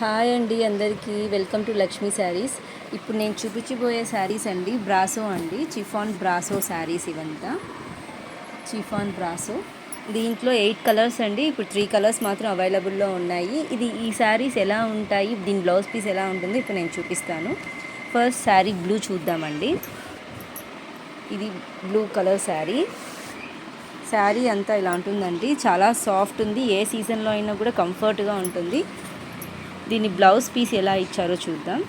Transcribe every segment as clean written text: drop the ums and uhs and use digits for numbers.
Hi అండి అందరికీ welcome to Lakshmi saris. ఇప్పుడు నేను చూపించబోయే శారీస్ అండి బ్రాసో అండి, చిఫాన్ బ్రాసో శారీస్. ఇవంతా చిఫాన్ బ్రాసో. దీంట్లో 8 కలర్స్ అండి. ఇప్పుడు 3 కలర్స్ మాత్రం అవైలబుల్లో ఉన్నాయి. ఈ శారీస్ ఎలా ఉంటాయి, దీని బ్లౌజ్ పీస్ ఎలా ఉంటుందో ఇప్పుడు నేను చూపిస్తాను. ఫస్ట్ శారీ బ్లూ చూద్దామండి. ఇది బ్లూ కలర్ శారీ. శారీ అంతా ఇలా ఉంటుందండి, చాలా సాఫ్ట్ ఉంది. ఏ సీజన్లో అయినా కూడా కంఫర్ట్గా ఉంటుంది. దీని బ్లౌజ్ పీస్ ఎలా ఇచ్చారో చూద్దాం.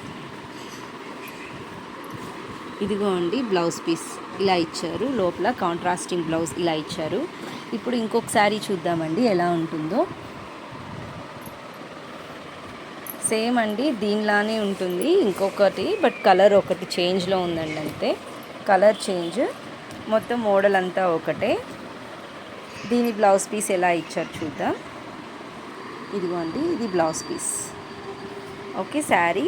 ఇదిగో అండి బ్లౌజ్ పీస్ ఇలా ఇచ్చారు. లోపల కాంట్రాస్టింగ్ బ్లౌజ్ ఇలా ఇచ్చారు. ఇప్పుడు ఇంకొక శారీ చూద్దామండి ఎలా ఉంటుందో. సేమ్ అండి, దీనిలానే ఉంటుంది. ఇంకొకటి బట్ కలర్ ఒకటి చేంజ్లో ఉందండి, అంతే. కలర్ చేంజ్, మొత్తం మోడల్ అంతా ఒకటే. దీని బ్లౌజ్ పీస్ ఎలా ఇచ్చారు చూద్దాం. ఇదిగో అండి, ఇది blouse piece. Okay, sari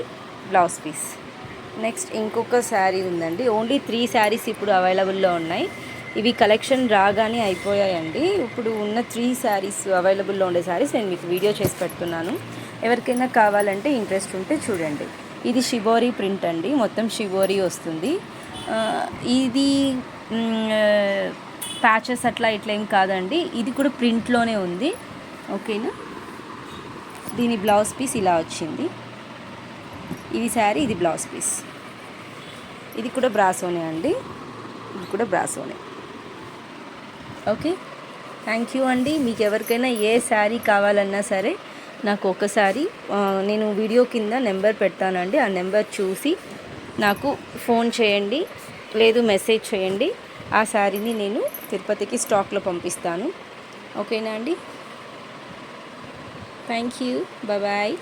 blouse piece. Next ఇంకొక శారీ ఉందండి. ఓన్లీ 3 శారీస్ ఇప్పుడు అవైలబుల్లో ఉన్నాయి. ఇవి కలెక్షన్ రాగానే అయిపోయాయండి. ఇప్పుడు ఉన్న 3 శారీస్ అవైలబుల్లో ఉండే శారీస్ నేను మీకు వీడియో చేసి పెడుతున్నాను. ఎవరికైనా కావాలంటే ఇంట్రెస్ట్ ఉంటే చూడండి. ఇది షిబోరీ ప్రింట్ అండి, మొత్తం షిబోరీ వస్తుంది. ఇది ప్యాచెస్ అట్లా ఇట్లా ఏం కాదండి, ఇది కూడా ప్రింట్లోనే ఉంది. ఓకేనా. దీని బ్లౌజ్ పీస్ ఇలా వచ్చింది. ఇది శారీ, ఇది బ్లౌజ్ పీస్. ఇది కూడా బ్రాసోనే అండి, ఇది కూడా బ్రాసోనే. ఓకే, థ్యాంక్ యూ అండి. మీకు ఎవరికైనా ఏ శారీ కావాలన్నా సరే నాకు ఒకసారి నేను వీడియో కింద నెంబర్ పెడతానండి. ఆ నెంబర్ చూసి నాకు ఫోన్ చేయండి, లేదు మెసేజ్ చేయండి. ఆ శారీని నేను తిరుపతికి స్టాక్లో పంపిస్తాను. ఓకేనా అండి. Thank you, bye.